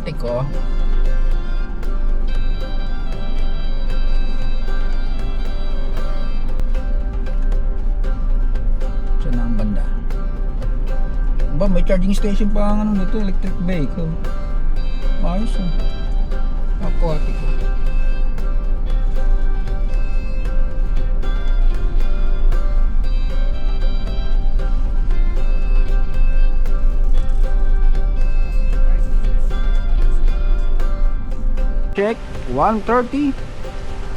Aquatico. Saan ang banda? Ba, may charging station pa ang ano dito, electric vehicle. Ayos ah. Aquatico. Check, 1:30.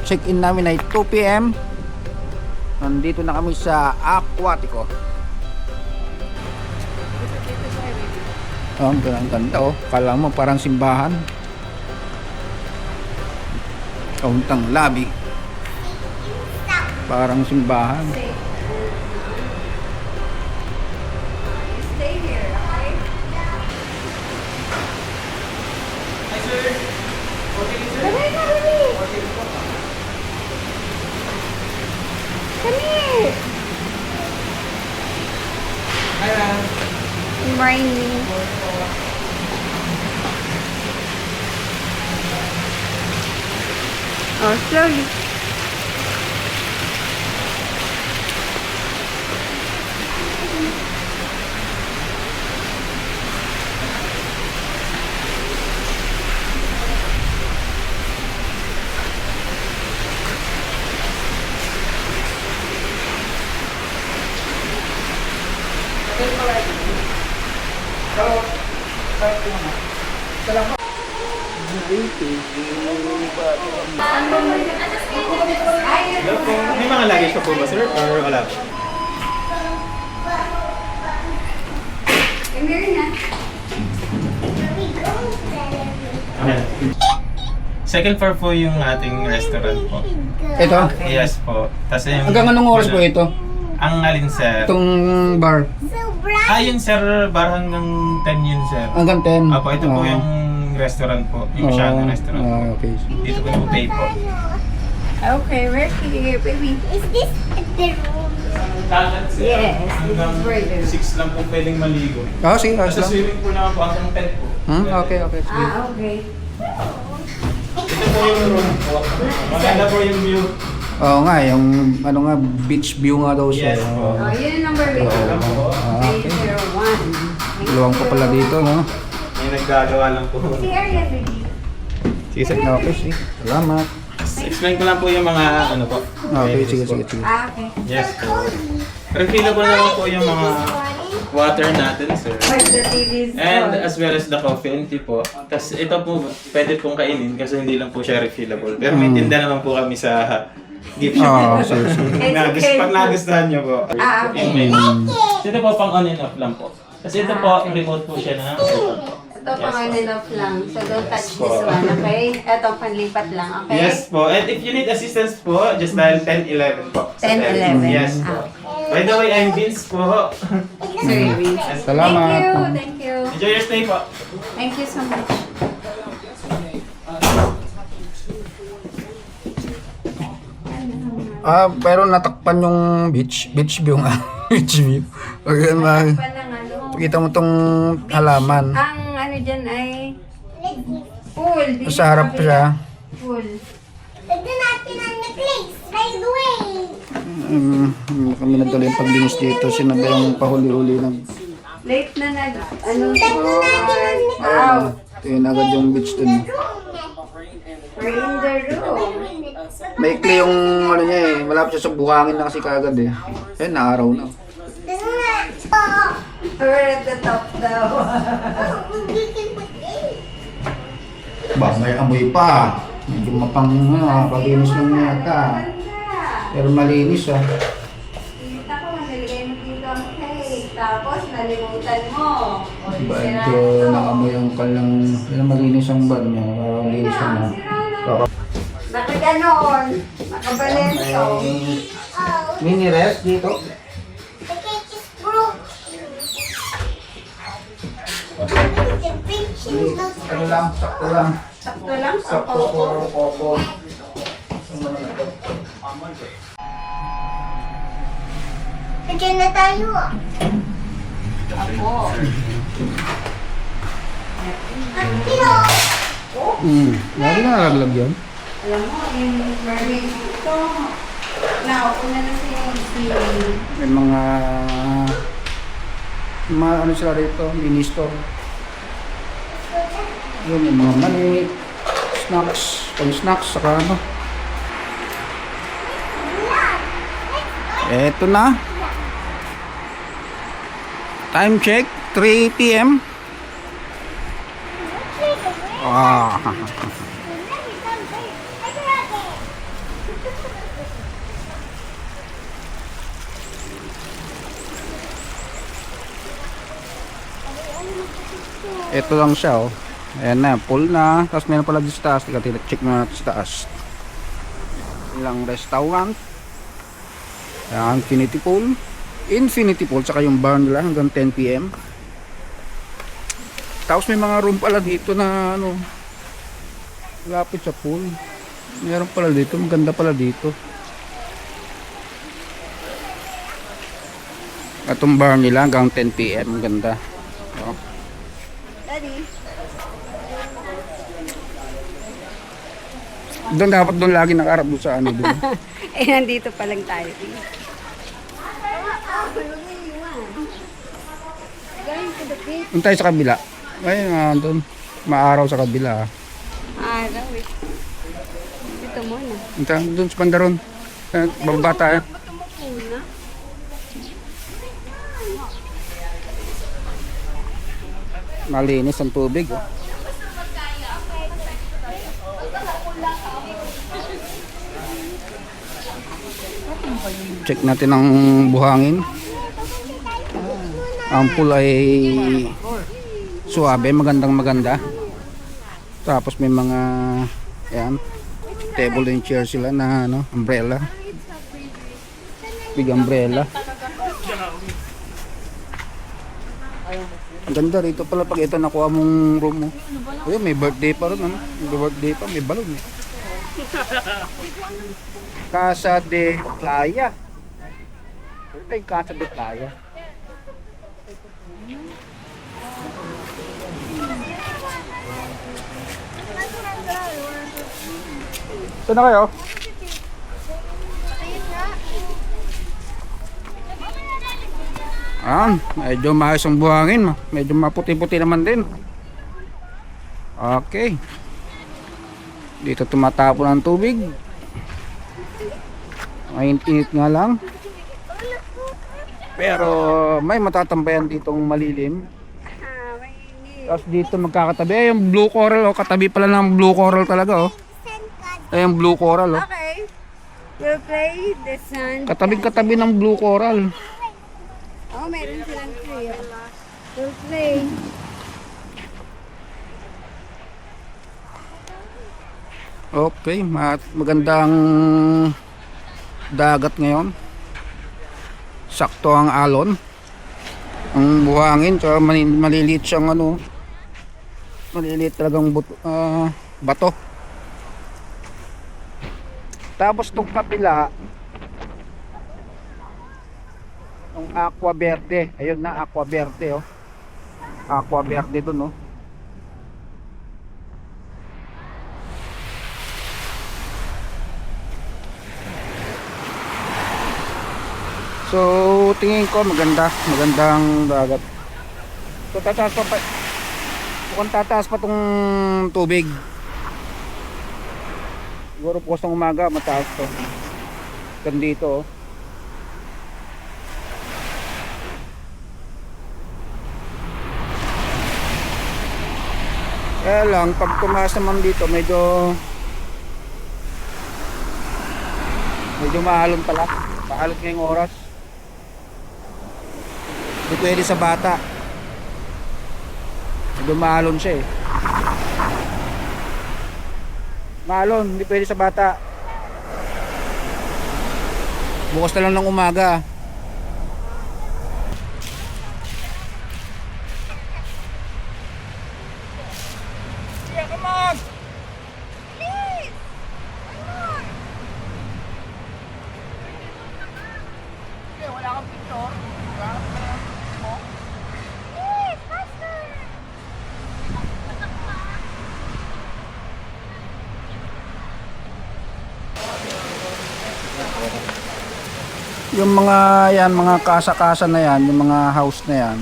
Check-in namin ay 2 PM. Nandito na kami sa Aquatico. Oh, ang ganda oh. Kala mo parang simbahan. Kauntang lobby. Parang simbahan. Stay here, okay? Hi, sir. Okay, sir. Come here. Come here. Hi, ma'am. Good morning. Oh, slowly. Hello po. May mga luggage pa po ba, sir? Or wala po? Come here na. Okay. Second floor po yung ating restaurant po. Ito? Yes po. Tapos yung... Hanggang anong oras po ito? Ang alin, sir? Itong bar? Yun, sir. Bar hanggang 10 yun, sir. Hanggang 10? Apo, ito po yung restaurant po. Yung Shana restaurant po. Okay. Dito po yung pay po. Okay, we're here, baby. Is this the room? Dagat, sir. Yes, Hanggang this is where it is. 6 lang po pwedeng maligo. Sige, Sa swimming pool naman po hanggang 10 po. Okay. Sige. Okay. Ito po yung room po. Maganda po yung view. Oo nga, yung ano nga, beach view nga daw siya. Yes po. Oh, yun yung number Oo. Alam po. Okay. 301. Luwang pa pala dito, no? May naggagawa lang po. Si area, baby. Sige, sir. Okay, sige. Salamat. Explain ko lang po yung mga ano po. Okay, sige. Okay. Yes po. Refillable naman po yung mga water natin, sir. But the TV is And on. as well as the coffee and tea po. Tapos ito po, pwede pong kainin kasi hindi lang po siya refillable. Pero may tinda naman po kami sa gift shop. Sige. It's Pag nagustuhan nyo po. Okay. Yung menu. Ito po pang on and off lang po. Kasi ito po, remote po siya na iPhone po. Ito pang on and off lang. So don't touch this one, okay? Ito panlipat lang, okay? Yes po. And if you need assistance po, just dial 1011 po. 1011. Yes po. By the way, I'm Vince po. Sorry, Vince. Salamat. Thank you. Enjoy your stay po. Thank you so much. Pero natakpan yung beach view nga. Beach view. Okay, Pa ng ano. Pakita mo tong halaman. Ang ano dyan ay pool. Dito Sa harap kabila. siya. Pool. Lagyan natin ang necklace right away. Kami nagdala yung paglinis dito. Sinabi yung pahuli-huli ng Late na ano Lagyan natin ang Wow. yun agad yung beach dun. We're in the room. Maikli yung ano niya eh. Malapit siya sa buhangin na kasi kaagad eh. Ayun, naaraw na. We're at the top daw. Ba, may amoy pa. Medyo mapang paglinis lang yata. Pero malinis ah. Kita ko, nalagay mo dito ang cake. Tapos, nalimutan mo. O, Medyo nakamoy ang kalang malinis ang bar niya. Parang linis na. Nakaganon. Nakabalento. Mini rest dito. The cake is broke. The picture is not Ano lang, sakto lang. Sakto lang. Sakto for Coco. Lagyan na tayo. Ako. Lagi na nalaglag yun. Alam mo, yung mermaid ito, nauna na si May mga ano sila rito, mini store. Yun, yung mga mani, snacks, pang-snacks, saka ano. Eto na. Time check, 3 p.m. Ah. Ito lang siya, oh. Ayan na, full na. Tapos meron pala dito sa taas. Check mo natin sa taas. Ilang restaurant. Ayan, Infinity Pool. Saka yung bar nila hanggang 10 p.m. Tapos may mga room pala dito na ano, lapit sa pool. Meron pala dito. Maganda pala dito. Atong bar nila hanggang 10 p.m. Maganda. Oh. Daddy. Doon lagi nakaharap doon sa ano doon. Eh, nandito pa lang tayo. Doon tayo sa kabila. Ay, doon. Maaraw sa kabila. Araw eh. Dito muna. Doon sa pandaron. Bababa tayo. Ba't tumukuna? Malinis ang tubig. Oh. Check natin ang buhangin. Ang pool ay suabe, maganda. Tapos may mga ayan, table and chair sila na ano, umbrella. Big umbrella. Ang ganda rito pala pag ito nakuha mong room mo. Ayun, may birthday pa rin, ano? May birthday pa, may balon eh. Casa de Playa. Ito yung Casa de Playa. Saan na kayo? Medyo maayos ang buhangin. Medyo maputi-puti naman din. Okay. Dito tumatapon ang tubig. Mainit-init nga lang. Pero may matatambayan ditong malilim. Tapos dito magkakatabi. Ay, yung blue coral, oh. Katabi pala ng blue coral talaga, oh. Ay, yung blue coral, oh. Okay. We'll play the sun. Katabi-katabi ng blue coral. Oh, meron silang tree. We'll play. Okay, magandang dagat ngayon. Sakto ang alon. Ang buhangin, tsaka maliliit siyang ano. Maliliit talagang bato. Tapos itong kapila, ang Aqua Verde. Ayun na, Aqua Verde, oh. Aqua Verde dun, oh. So, tingin ko magandang dagat. So, mukhang tataas pa tong tubig. Siguro po sa umaga mataas to. Dito, oh. Kaya lang, pag tumaas naman dito, medyo maalon pala. Paalot ngayong oras. Hindi pwede sa bata. Medyo maalon siya eh. Maalon, hindi pwede sa bata. Bukas na lang ng umaga. Yeah, come on! Please! Wala kang picture. Please, faster! Yung mga yan, mga kasa-kasa na yan, yung mga house na yan,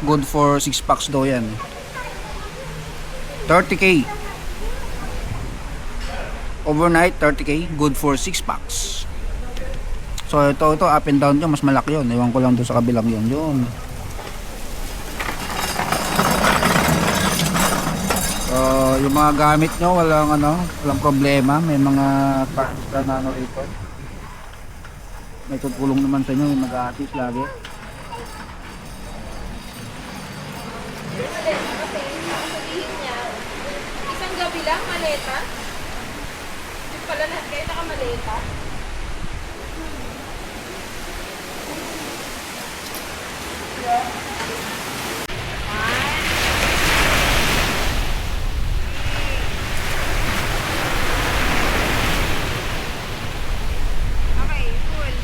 good for 6 packs daw yan. 30k. Overnight, 30k, good for 6 packs. So ito up and down yun, mas malaki yun. Ewan ko lang doon sa kabilang yun. So yung mga gamit nyo, walang problema. May mga packs na rito. May tutulong naman sa inyo, yung mag-a-assist lagi. Isang gabi lang, maleta? Hindi pala lahat kayo nakamaleta? Okay, full.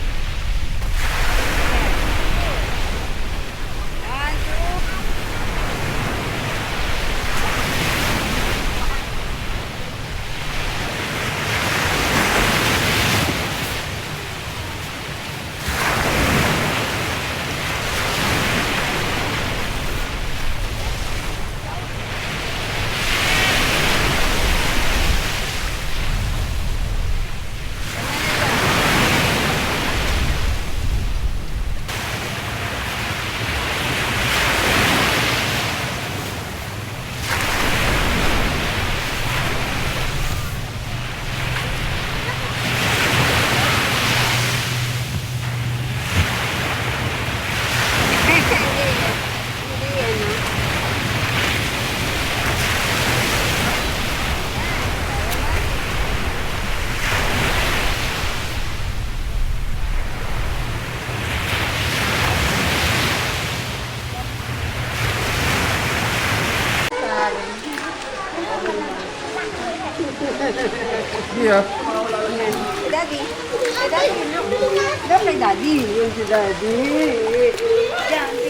One, two. Yeah. Daddy. Hey, Daddy. Look kay Daddy. Yung si Daddy. Yan.